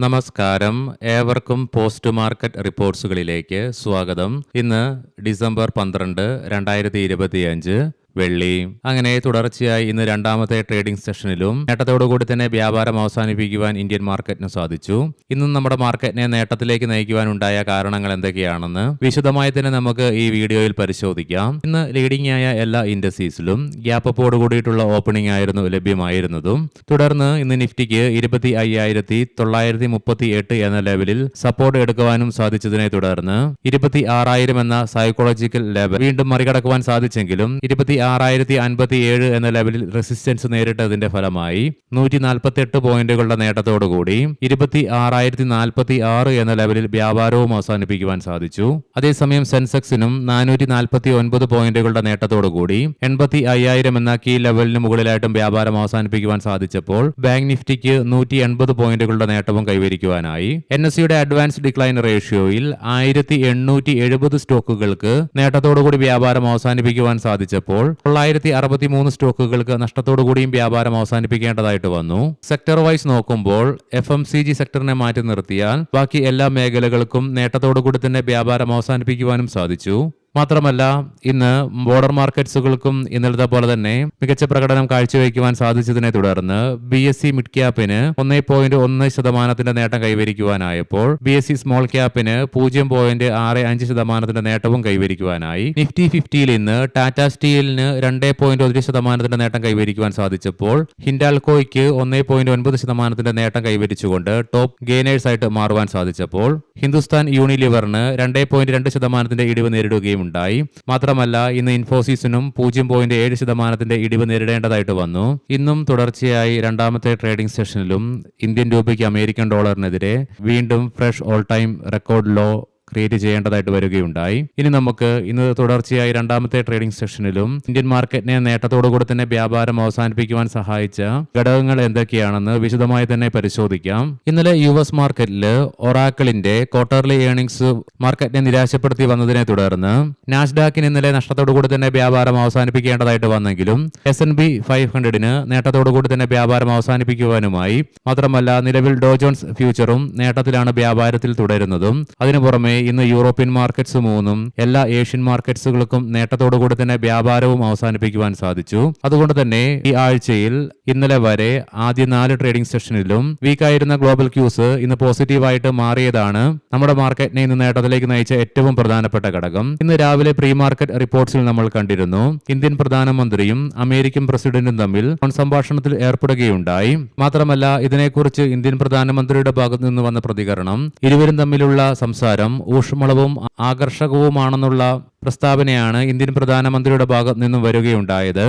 നമസ്കാരം. ഏവർക്കും post market റിപ്പോർട്ട്സുകളിലേക്ക് സ്വാഗതം. ഇന്ന് ഡിസംബർ 12, 2025 വെള്ളി. അങ്ങനെ തുടർച്ചയായി ഇന്ന് രണ്ടാമത്തെ ട്രേഡിംഗ് സെഷനിലും നേട്ടത്തോടുകൂടി തന്നെ വ്യാപാരം അവസാനിപ്പിക്കുവാൻ ഇന്ത്യൻ മാർക്കറ്റിന് സാധിച്ചു. ഇന്നും നമ്മുടെ മാർക്കറ്റിനെ നേട്ടത്തിലേക്ക് നയിക്കുവാനുണ്ടായ കാരണങ്ങൾ എന്തൊക്കെയാണെന്ന് വിശദമായി തന്നെ നമുക്ക് ഈ വീഡിയോയിൽ പരിശോധിക്കാം. ഇന്ന് ലീഡിംഗ് ആയ എല്ലാ ഇൻഡസ്ട്രീസിലും ഗ്യാപ്പ് അപ്പോട് കൂടിയിട്ടുള്ള ഓപ്പണിംഗ് ആയിരുന്നു ലഭ്യമായിരുന്നതും. തുടർന്ന് ഇന്ന് നിഫ്റ്റിക്ക് 25,938 എന്ന ലെവലിൽ സപ്പോർട്ട് എടുക്കുവാനും സാധിച്ചതിനെ തുടർന്ന് 26,000 എന്ന സൈക്കോളജിക്കൽ ലെവൽ വീണ്ടും മറികടക്കുവാൻ സാധിച്ചെങ്കിലും 26,057 എന്ന ലെവലിൽ റെസിസ്റ്റൻസ് നേരിട്ടതിന്റെ ഫലമായി 148 പോയിന്റുകളുടെ നേട്ടത്തോടുകൂടി 26,046 എന്ന ലെവലിൽ വ്യാപാരവും അവസാനിപ്പിക്കുവാൻ സാധിച്ചു. അതേസമയം സെൻസെക്സിനും 449 പോയിന്റുകളുടെ നേട്ടത്തോടുകൂടി 85,000 എന്ന കീ ലെവലിന് മുകളിലായിട്ടും വ്യാപാരം അവസാനിപ്പിക്കുവാൻ സാധിച്ചപ്പോൾ ബാങ്ക് നിഫ്റ്റിക്ക് 180 പോയിന്റുകളുടെ നേട്ടവും കൈവരിക്കുവാനായി. NSEയുടെ അഡ്വാൻസ് ഡിക്ലൈൻ റേഷ്യോയിൽ 1870 സ്റ്റോക്കുകൾക്ക് നേട്ടത്തോടുകൂടി വ്യാപാരം അവസാനിപ്പിക്കുവാൻ സാധിച്ചപ്പോൾ 963 സ്റ്റോക്കുകൾക്ക് നഷ്ടത്തോടുകൂടിയും വ്യാപാരം അവസാനിപ്പിക്കേണ്ടതായിട്ട് വന്നു. സെക്ടർ വൈസ് നോക്കുമ്പോൾ FMCG സെക്ടറിനെ മാറ്റി നിർത്തിയാൽ ബാക്കി എല്ലാ മേഖലകൾക്കും നേട്ടത്തോടുകൂടി തന്നെ വ്യാപാരം അവസാനിപ്പിക്കുവാനും സാധിച്ചു. മാത്രമല്ല ഇന്ന് ബോർഡർ മാർക്കറ്റ്സുകൾക്കും ഇന്നലത്തെ പോലെ തന്നെ മികച്ച പ്രകടനം കാഴ്ചവെക്കുവാൻ സാധിച്ചതിനെ തുടർന്ന് BSE മിഡ് ക്യാപ്പിന് 1.1% നേട്ടം കൈവരിക്കുവാനായപ്പോൾ BSE സ്മോൾ ക്യാപ്പിന് 0.65% നേട്ടവും കൈവരിക്കുവാനായി. നിഫ്റ്റി 50യിൽ ഇന്ന് ടാറ്റ സ്റ്റീലിന് 2.1% നേട്ടം കൈവരിക്കുവാൻ സാധിച്ചപ്പോൾ ഹിൻഡാൽകോയ്ക്ക് 1.9% നേട്ടം കൈവരിച്ചുകൊണ്ട് ടോപ്പ് ഗെയിനേഴ്സ് ആയിട്ട് മാറുവാൻ സാധിച്ചപ്പോൾ ഹിന്ദുസ്ഥാൻ യൂണിലിവറിന് 2.2% ഇടിവ് നേരിടുകയും ഉണ്ടായി. മാത്രമല്ല ഇന്ന് ഇൻഫോസിസിനും 0.7% ഇടിവ് നേരിടേണ്ടതായിട്ട് വന്നു. ഇന്നും തുടർച്ചയായി രണ്ടാമത്തെ ട്രേഡിംഗ് സെഷനിലും ഇന്ത്യൻ രൂപയ്ക്ക് അമേരിക്കൻ ഡോളറിനെതിരെ വീണ്ടും fresh all time record low create ചെയ്യേണ്ടതായിട്ട് വരികയുണ്ടായി. ഇനി നമുക്ക് ഇന്ന് തുടർച്ചയായി രണ്ടാമത്തെ ട്രേഡിംഗ് സെഷനിലും ഇന്ത്യൻ മാർക്കറ്റിനെ നേട്ടത്തോടുകൂടി തന്നെ വ്യാപാരം അവസാനിപ്പിക്കുവാൻ സഹായിച്ച ഘടകങ്ങൾ എന്തൊക്കെയാണെന്ന് വിശദമായി തന്നെ പരിശോധിക്കാം. ഇന്നലെ US മാർക്കറ്റിൽ ഒറാക്കിളിന്റെ ക്വാർട്ടർലി ഏർണിംഗ്സ് മാർക്കറ്റിനെ നിരാശപ്പെടുത്തി വന്നതിനെ തുടർന്ന് നാസ്ഡാക്കിന് ഇന്നലെ നഷ്ടത്തോടുകൂടി തന്നെ വ്യാപാരം അവസാനിപ്പിക്കേണ്ടതായിട്ട് വന്നെങ്കിലും S&P 500ന് നേട്ടത്തോടുകൂടി തന്നെ വ്യാപാരം അവസാനിപ്പിക്കുവാനുമായി. മാത്രമല്ല നിലവിൽ ഡോ ജോൺസ് ഫ്യൂച്ചറും നേട്ടത്തിലാണ് വ്യാപാരത്തിൽ തുടരുന്നതും. അതിനു പുറമെ ഇന്ന് യൂറോപ്യൻ മാർക്കറ്റ്സ് മൂന്നും എല്ലാ ഏഷ്യൻ മാർക്കറ്റ്സുകൾക്കും നേട്ടത്തോടുകൂടി തന്നെ വ്യാപാരവും അവസാനിപ്പിക്കുവാൻ സാധിച്ചു. അതുകൊണ്ട് തന്നെ ഈ ആഴ്ചയിൽ ഇന്നലെ വരെ ആദ്യ 4 ട്രേഡിംഗ് സെഷനിലും വീക്കായിരുന്ന ഗ്ലോബൽ ക്യൂസ് ഇന്ന് പോസിറ്റീവായിട്ട് മാറിയതാണ് നമ്മുടെ മാർക്കറ്റിനെ ഇന്ന് നേട്ടത്തിലേക്ക് നയിച്ച ഏറ്റവും പ്രധാനപ്പെട്ട ഘടകം. ഇന്ന് രാവിലെ പ്രീ മാർക്കറ്റ് റിപ്പോർട്ട്സിൽ നമ്മൾ കണ്ടിരുന്നു ഇന്ത്യൻ പ്രധാനമന്ത്രിയും അമേരിക്കൻ പ്രസിഡന്റും തമ്മിൽ ഫോൺ സംഭാഷണത്തിൽ ഏർപ്പെടുകയുണ്ടായി. മാത്രമല്ല ഇതിനെക്കുറിച്ച് ഇന്ത്യൻ പ്രധാനമന്ത്രിയുടെ ഭാഗത്തു നിന്ന് വന്ന പ്രതികരണം ഇരുവരും തമ്മിലുള്ള സംസാരം ഊഷ്മളവും ആകർഷകവുമാണെന്നുള്ള പ്രസ്താവനയാണ് ഇന്ത്യൻ പ്രധാനമന്ത്രിയുടെ ഭാഗത്ത് നിന്നും വരികയുണ്ടായത്.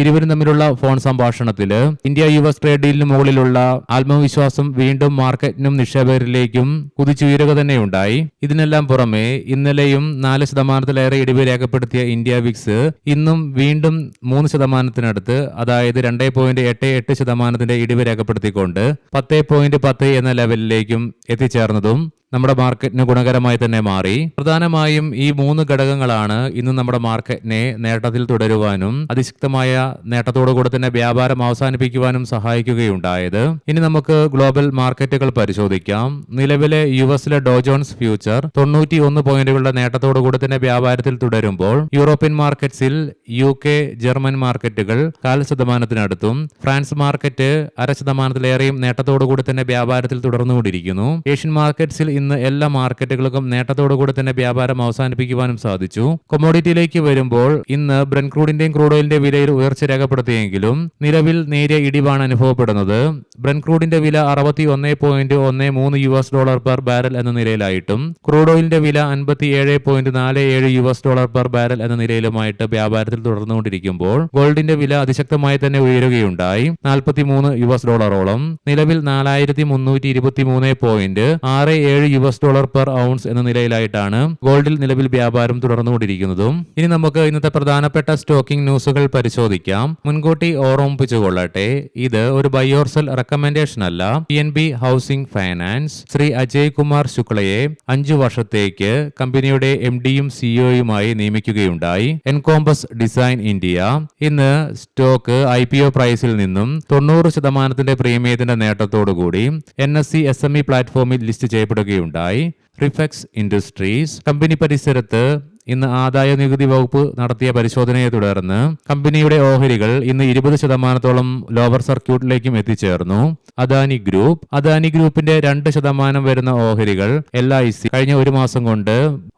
ഇരുവരും തമ്മിലുള്ള ഫോൺ സംഭാഷണത്തിൽ ഇന്ത്യ US ട്രേഡ് ഡീലിന് മുകളിലുള്ള ആത്മവിശ്വാസം വീണ്ടും മാർക്കറ്റിനും നിക്ഷേപകരിലേക്കും കുതിച്ചുയരുക തന്നെയുണ്ടായി. ഇതിനെല്ലാം പുറമെ ഇന്നലെയും 4% ഇടിവ് രേഖപ്പെടുത്തിയ ഇന്ത്യ വിക്സ് ഇന്നും വീണ്ടും 3%, അതായത് 2.88% ഇടിവ് രേഖപ്പെടുത്തിക്കൊണ്ട് 10.10 എന്ന ലെവലിലേക്കും എത്തിച്ചേർന്നതും നമ്മുടെ മാർക്കറ്റിന് ഗുണകരമായി തന്നെ മാറി. പ്രധാനമായും ഈ 3 ഘടകങ്ങളാണ് ഇന്ന് നമ്മുടെ മാർക്കറ്റിനെ നേട്ടത്തിൽ തുടരുവാനും അതിശക്തമായ നേട്ടത്തോടുകൂടി തന്നെ വ്യാപാരം അവസാനിപ്പിക്കുവാനും സഹായിക്കുകയുണ്ടായത്. ഇനി നമുക്ക് ഗ്ലോബൽ മാർക്കറ്റുകൾ പരിശോധിക്കാം. നിലവിലെ യുഎസിലെ ഡോ ജോൺസ് ഫ്യൂച്ചർ 91 പോയിന്റുകളുടെ നേട്ടത്തോടുകൂടി തന്നെ വ്യാപാരത്തിൽ തുടരുമ്പോൾ യൂറോപ്യൻ മാർക്കറ്റ്സിൽ UK, ജർമ്മൻ മാർക്കറ്റുകൾ 0.5%, ഫ്രാൻസ് മാർക്കറ്റ് 0.5%-ലേറെയും നേട്ടത്തോടുകൂടി തന്നെ വ്യാപാരത്തിൽ തുടർന്നുകൊണ്ടിരിക്കുന്നു. ഏഷ്യൻ മാർക്കറ്റ്സിൽ ഇന്ന് എല്ലാ മാർക്കറ്റുകൾക്കും നേട്ടത്തോടുകൂടി തന്നെ വ്യാപാരം അവസാനിപ്പിക്കുവാനും സാധിച്ചു. കൊമോഡിറ്റിയിലേക്ക് വരുമ്പോൾ ഇന്ന് ബ്രന്റ് ക്രൂഡിന്റെയും ക്രൂഡ് ഓയിലിന്റെ വിലയിൽ ഉയർച്ച രേഖപ്പെടുത്തിയെങ്കിലും നിലവിൽ നേരിയ ഇടിവാണ് അനുഭവപ്പെടുന്നത്. ബ്രന്റ് ക്രൂഡിന്റെ വില $61.13 പെർ ബാരൽ എന്ന നിലയിലായിട്ടും ക്രൂഡ് ഓയിലിന്റെ വില $57.47 പെർ ബാരൽ എന്ന നിലയിലുമായിട്ട് വ്യാപാരത്തിൽ തുടർന്നുകൊണ്ടിരിക്കുമ്പോൾ ഗോൾഡിന്റെ വില അതിശക്തമായി തന്നെ ഉയരുകയുണ്ടായി. $43 നിലവിൽ 4,323.67 $97 പെർ ഔൺസ് എന്ന നിലയിലായിട്ടാണ് ഗോൾഡിൽ നിലവിൽ വ്യാപാരം തുടർന്നുകൊണ്ടിരിക്കുന്നതും. ഇനി നമുക്ക് ഇന്നത്തെ പ്രധാനപ്പെട്ട സ്റ്റോക്കിംഗ് ന്യൂസുകൾ പരിശോധിക്കാം. മുൻകൂട്ടി ഓർമ്മിപ്പിച്ചുകൊള്ളട്ടെ, ഇത് ഒരു ബൈ ഓർ സെൽ റെക്കമെൻഡേഷൻ അല്ല. PNB housing finance Shri Ajay Kumar ശുക്ലയെ 5 വർഷത്തേക്ക് കമ്പനിയുടെ MDയും CEOയുമായി നിയമിക്കുകയുണ്ടായി. എൻകോമ്പസ് ഡിസൈൻ ഇന്ത്യ ഇന്ന് സ്റ്റോക്ക് IPO പ്രൈസിൽ നിന്നും 90% പ്രീമിയത്തിന്റെ നേട്ടത്തോടുകൂടി NSE SME പ്ലാറ്റ്ഫോമിൽ ലിസ്റ്റ് ചെയ്യപ്പെടുകയുണ്ടായി. റിഫെക്സ് ഇൻഡസ്ട്രീസ് കമ്പനി പരിസരത്ത് ഇന്ന് ആദായ നികുതി വകുപ്പ് നടത്തിയ പരിശോധനയെ തുടർന്ന് കമ്പനിയുടെ ഓഹരികൾ ഇന്ന് 20% ലോവർ സർക്യൂട്ടിലേക്കും എത്തിച്ചേർന്നു. അദാനി ഗ്രൂപ്പിന്റെ 2% വരുന്ന ഓഹരികൾ LIC കഴിഞ്ഞ ഒരു മാസം കൊണ്ട്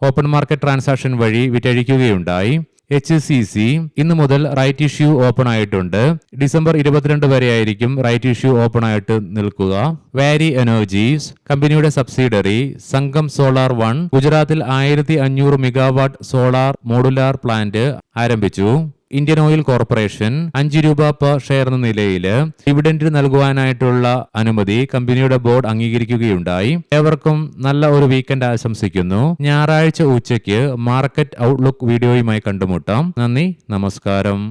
ഓപ്പൺ മാർക്കറ്റ് ട്രാൻസാക്ഷൻ വഴി വിറ്റഴിക്കുകയുണ്ടായി. HCC ഇന്നു മുതൽ റൈറ്റ് ഇഷ്യൂ ഓപ്പൺ ആയിട്ടുണ്ട്. ഡിസംബർ 22 വരെയായിരിക്കും റൈറ്റ് ഇഷ്യൂ ഓപ്പൺ ആയിട്ട് നിൽക്കുക. വാരി എനർജീസ് കമ്പനിയുടെ സബ്സിഡറി സംഗം സോളാർ 1 ഗുജറാത്തിൽ 1500 മെഗാവാട്ട് സോളാർ മോഡുലാർ പ്ലാന്റ് ആരംഭിച്ചു. Indian oil corporation $5 per share എന്ന നിലയിൽ ഡിവിഡൻഡ് നൽകുവാനായിട്ടുള്ള അനുമതി കമ്പനിയുടെ ബോർഡ് അംഗീകരിക്കുകയുണ്ടായി. ഏവർക്കും നല്ല ഒരു വീക്കെൻഡ് ആശംസിക്കുന്നു. ഞായറാഴ്ച ഉച്ചയ്ക്ക് മാർക്കറ്റ് ഔട്ട്ലുക്ക് വീഡിയോയുമായി കണ്ടുമുട്ടാം. നന്ദി, നമസ്കാരം.